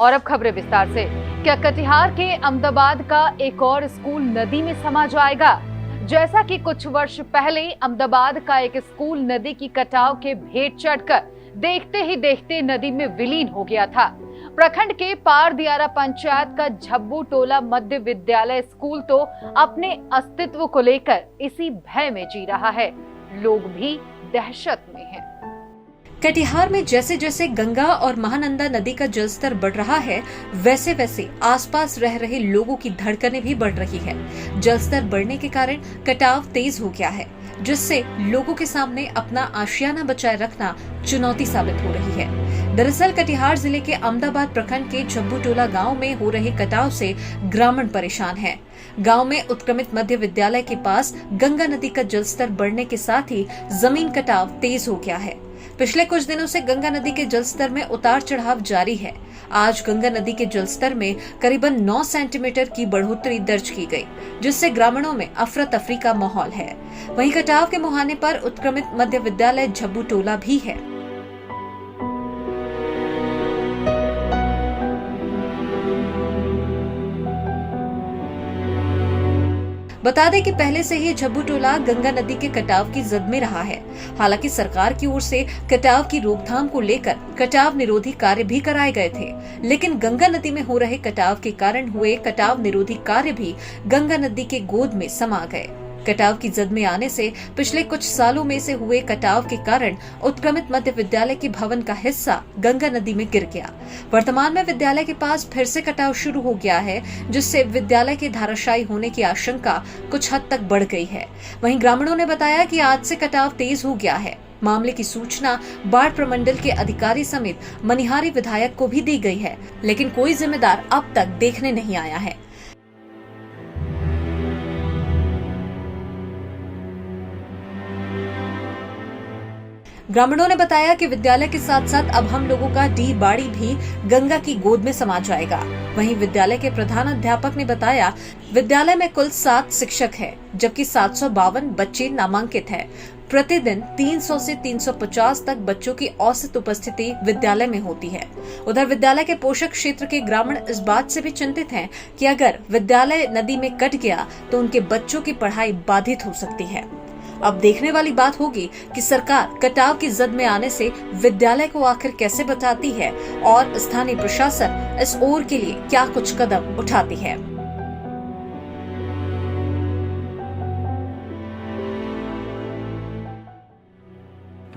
और अब खबरें विस्तार से। क्या कटिहार के अहमदाबाद का एक और स्कूल नदी में समा जाएगा? जैसा कि कुछ वर्ष पहले अहमदाबाद का एक स्कूल नदी की कटाव के भेंट चढ़कर देखते ही देखते नदी में विलीन हो गया था। प्रखंड के पार दियारा पंचायत का झब्बू टोला मध्य विद्यालय स्कूल तो अपने अस्तित्व को लेकर इसी भय में जी रहा है। लोग भी दहशत में हैं। कटिहार में जैसे जैसे गंगा और महानंदा नदी का जलस्तर बढ़ रहा है, वैसे वैसे आसपास रह रहे लोगों की धड़कनें भी बढ़ रही है। जलस्तर बढ़ने के कारण कटाव तेज हो गया है, जिससे लोगों के सामने अपना आशियाना बचाए रखना चुनौती साबित हो रही है। दरअसल कटिहार जिले के अहमदाबाद प्रखंड के झब्बू टोला गाँव में हो रहे कटाव से ग्रामीण परेशान है। गांव में उत्क्रमित मध्य विद्यालय के पास गंगा नदी का जलस्तर बढ़ने के साथ ही जमीन कटाव तेज हो गया है। पिछले कुछ दिनों से गंगा नदी के जलस्तर में उतार चढ़ाव जारी है। आज गंगा नदी के जलस्तर में करीबन 9 सेंटीमीटर की बढ़ोतरी दर्ज की गई, जिससे ग्रामीणों में अफरा तफरी का माहौल है। वहीं कटाव के मुहाने पर उत्क्रमित मध्य विद्यालय झब्बू टोला भी है। बता दें कि पहले से ही झब्बू टोला गंगा नदी के कटाव की जद में रहा है। हालांकि सरकार की ओर से कटाव की रोकथाम को लेकर कटाव निरोधी कार्य भी कराए गए थे, लेकिन गंगा नदी में हो रहे कटाव के कारण हुए कटाव निरोधी कार्य भी गंगा नदी के गोद में समा गए। कटाव की जद में आने से पिछले कुछ सालों में से हुए कटाव के कारण उत्क्रमित मध्य विद्यालय के भवन का हिस्सा गंगा नदी में गिर गया। वर्तमान में विद्यालय के पास फिर से कटाव शुरू हो गया है, जिससे विद्यालय के धाराशायी होने की आशंका कुछ हद तक बढ़ गई है। वहीं ग्रामीणों ने बताया कि आज से कटाव तेज हो गया है। मामले की सूचना बाढ़ प्रमंडल के अधिकारी समेत मनिहारी विधायक को भी दी गई है, लेकिन कोई जिम्मेदार अब तक देखने नहीं आया है। ग्रामीणों ने बताया कि विद्यालय के साथ साथ अब हम लोगों का डी बाड़ी भी गंगा की गोद में समा जाएगा। वहीं विद्यालय के प्रधान अध्यापक ने बताया, विद्यालय में कुल 7 शिक्षक हैं, जबकि 752 बच्चे नामांकित हैं। प्रतिदिन 300 से 350 तक बच्चों की औसत उपस्थिति विद्यालय में होती है। उधर विद्यालय के पोषक क्षेत्र के ग्रामीण इस बात से भी चिंतित हैं कि अगर विद्यालय नदी में कट गया तो उनके बच्चों की पढ़ाई बाधित हो सकती है। अब देखने वाली बात होगी कि सरकार कटाव की जद में आने से विद्यालय को आखिर कैसे बचाती है और स्थानीय प्रशासन इस ओर के लिए क्या कुछ कदम उठाती है।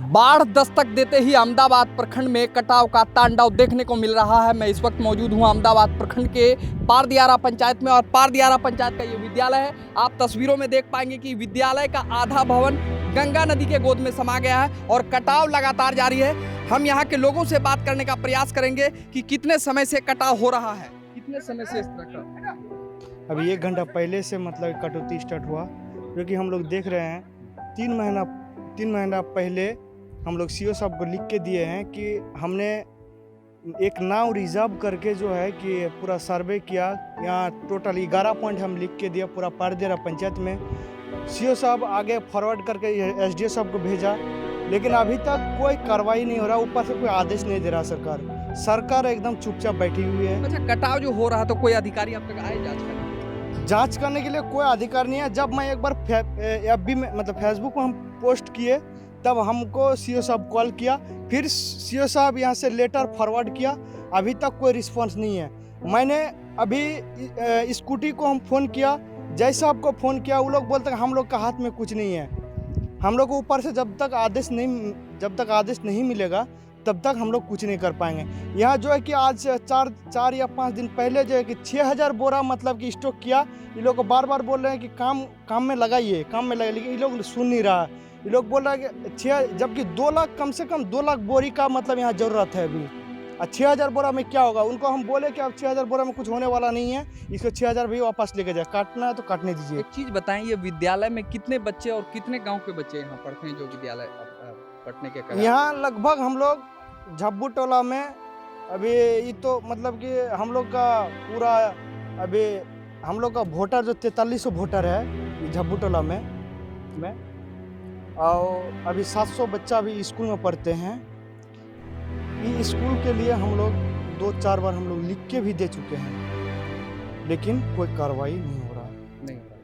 बाढ़ दस्तक देते ही अहमदाबाद प्रखंड में कटाव का तांडव देखने को मिल रहा है। मैं इस वक्त मौजूद हूं अहमदाबाद प्रखंड के पार दियारा पंचायत में और पार दियारा पंचायत का ये विद्यालय है। आप तस्वीरों में देख पाएंगे कि विद्यालय का आधा भवन गंगा नदी के गोद में समा गया है और कटाव लगातार जारी है। हम यहाँ के लोगों से बात करने का प्रयास करेंगे कि कितने समय से कटाव हो रहा है, कितने समय से इस तरह का। अभी 1 घंटा पहले से मतलब कटौती स्टार्ट हुआ, जो कि हम लोग देख रहे हैं। 3 महीना पहले हम लोग सीओ साहब को लिख के दिए हैं कि हमने एक नाव रिजर्व करके जो है कि पूरा सर्वे किया। यहाँ टोटल 11 पॉइंट हम लिख के दिया पूरा पारदेरा पंचायत में। सीओ साहब आगे फॉरवर्ड करके एसडीओ साहब को भेजा, लेकिन अभी तक कोई कार्रवाई नहीं हो रहा। ऊपर से कोई आदेश नहीं दे रहा सरकार एकदम चुपचाप बैठी हुई है। अच्छा, कटाव जो हो रहा तो कोई अधिकारी अब तक आए जाँच करने के लिए? कोई अधिकारी नहीं है। जब मैं एक बार FB में मतलब फेसबुक में हम पोस्ट किए, तब हमको सीओ साहब कॉल किया, फिर सीओ साहब यहाँ से लेटर फॉरवर्ड किया। अभी तक कोई रिस्पांस नहीं है। मैंने अभी स्कूटी को हम फ़ोन किया, जैसा आपको फ़ोन किया वो लोग बोलते हैं हम लोग का हाथ में कुछ नहीं है। हम लोग को ऊपर से जब तक आदेश नहीं मिलेगा तब तक हम लोग कुछ नहीं कर पाएंगे। यहाँ जो है कि आज 4 या 5 दिन पहले जो है कि 6000 बोरा मतलब कि स्टॉक किया। ये लोग को बार बार बोल रहे हैं कि काम में लगाइए, लेकिन ये लोग सुन नहीं रहा। ये लोग बोल रहे हैं कि जबकि 2 लाख कम से कम 2 लाख बोरी का मतलब यहाँ ज़रूरत है अभी। 6000 बोरा में क्या होगा? उनको हम बोले कि अब 6000 बोरा में कुछ होने वाला नहीं है, इसको 6000 भी वापस लेके जाए। काटना है तो काटने दीजिए। एक चीज़ बताएं, ये विद्यालय में कितने बच्चे और कितने गांव के बच्चे यहाँ पढ़ते हैं जो विद्यालय पढ़ने के कारण? यहाँ लगभग हम लोग झब्बू टोला में अभी ये तो मतलब कि हम लोग का पूरा अभी हम लोग का वोटर जो 4300 वोटर है झब्बू टोला में और अभी 700 बच्चा भी स्कूल में पढ़ते हैं। ये स्कूल के लिए हम लोग 2-4 बार हम लोग लिख के भी दे चुके हैं, लेकिन कोई कार्रवाई नहीं हो रहा है।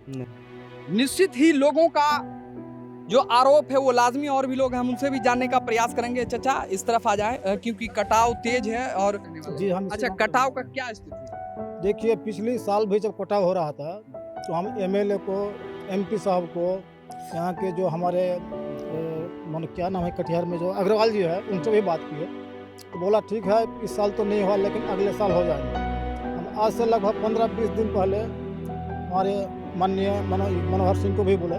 नहीं। निश्चित ही लोगों का जो आरोप है वो लाजमी, और भी लोग हैं, हम उनसे भी जानने का प्रयास करेंगे। चचा इस तरफ आ जाए, क्योंकि कटाव तेज है। और जी हम अच्छा, कटाव का क्या स्थिति है? देखिए, पिछली साल भी जब कटाव हो रहा था तो हम एमएलए को, एमपी साहब को, यहाँ के जो हमारे मन क्या नाम है कटिहार में जो अग्रवाल जी है, उनसे भी बात की है। तो बोला ठीक है, इस साल तो नहीं हुआ लेकिन अगले साल हो जाएगा। हम आज से लगभग 15-20 दिन पहले हमारे माननीय मनोहर सिंह को भी बोले,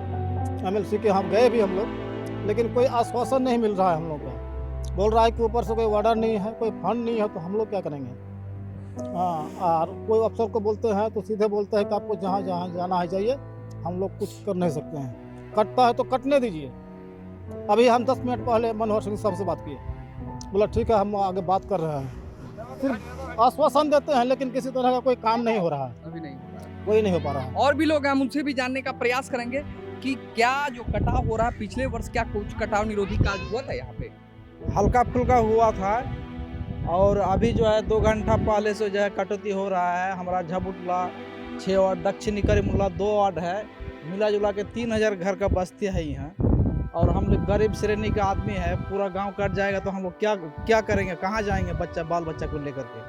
एमएलसी के हम गए भी हम लोग, लेकिन कोई आश्वासन नहीं मिल रहा है हम लोग का। बोल रहा है कि ऊपर से कोई ऑर्डर नहीं है, कोई फंड नहीं है, तो हम लोग क्या करेंगे। हाँ, और कोई अफसर को बोलते हैं तो सीधे बोलते हैं कि आपको जहाँ जहाँ जाना है जाइए, हम लोग कुछ कर नहीं सकते हैं। कटता है तो कटने दीजिए। अभी हम 10 मिनट पहले मनोहर सिंह साहब से बात किए, बोला ठीक है हम आगे बात कर रहे हैं। सिर्फ आश्वासन देते हैं लेकिन किसी तरह का कोई काम नहीं हो रहा है, अभी नहीं हो रहा। कोई नहीं हो पा रहा है। और भी लोग हैं, हम उनसे भी जानने का प्रयास करेंगे कि क्या जो कटाव हो रहा है, पिछले वर्ष क्या कुछ कटाव निरोधी कार्य हुआ था यहाँ पे? हल्का फुल्का हुआ था, और अभी जो है 2 घंटा पहले से जो है कटौती हो रहा है। हमारा झबुटला 6 वार्ड, दक्षिणी करीमुल्ला 2 वार्ड है, मिला जुला के 3000 घर का बस्ती है यहाँ। और हम लोग गरीब श्रेणी का आदमी है, पूरा गांव कट जाएगा तो हम लोग क्या करेंगे, कहाँ जाएंगे बाल बच्चा को लेकर के।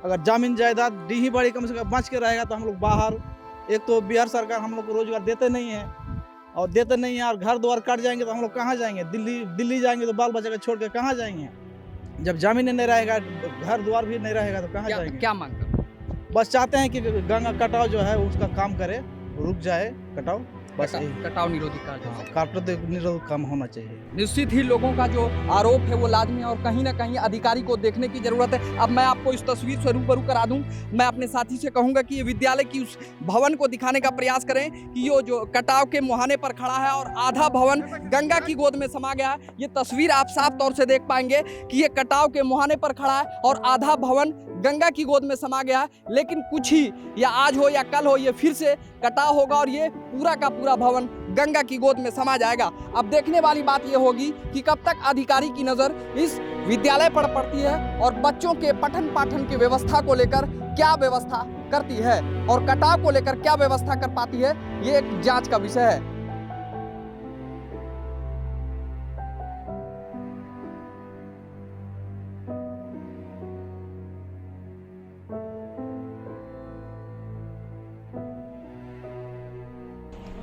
अगर जमीन जायदाद डी बड़ी कम से कम बच के रहेगा तो हम लोग बाहर, एक तो बिहार सरकार हम लोग को रोजगार देते नहीं है, और और घर द्वार कट जाएंगे तो हम लोग कहाँ जाएंगे। दिल्ली जाएंगे तो बाल बच्चा को छोड़ के कहाँ जाएंगे। जब जमीन नहीं रहेगा, घर द्वार भी नहीं रहेगा तो कहाँ जाएंगे। क्या मांग कर? बस चाहते हैं कि गंगा कटाव जो है उसका काम करे, रुक जाए कटाव, बस यही। कटाव निरोधी कार्य, कटाव निरोधी काम होना चाहिए। निश्चित ही लोगों का जो आरोप है वो लाजमी है, और कहीं ना कहीं अधिकारी को देखने की जरूरत है। अब मैं आपको इस तस्वीर से रूबरू करा दूं। मैं अपने साथी से कहूंगा कि ये विद्यालय की उस भवन को दिखाने का प्रयास करें कि ये जो कटाव के मुहाने पर खड़ा है और आधा भवन गंगा की गोद में समा गया है। ये तस्वीर आप साफ तौर से देख पाएंगे कि ये कटाव के मुहाने पर खड़ा है और आधा भवन गंगा की गोद में समा गया है। लेकिन कुछ ही, या आज हो या कल हो, ये फिर से कटाव होगा और ये पूरा का पूरा भवन गंगा की गोद में समा जाएगा। अब देखने वाली बात ये होगी कि कब तक अधिकारी की नजर इस विद्यालय पर पड़ती है और बच्चों के पठन पाठन की व्यवस्था को लेकर क्या व्यवस्था करती है, और कटाव को लेकर क्या व्यवस्था कर पाती है। ये एक जांच का विषय है।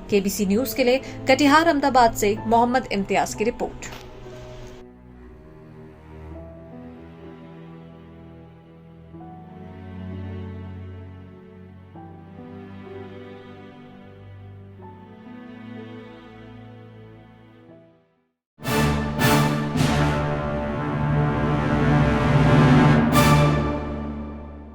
केबीसी न्यूज के लिए कटिहार अहमदाबाद से मोहम्मद इम्तियाज की रिपोर्ट।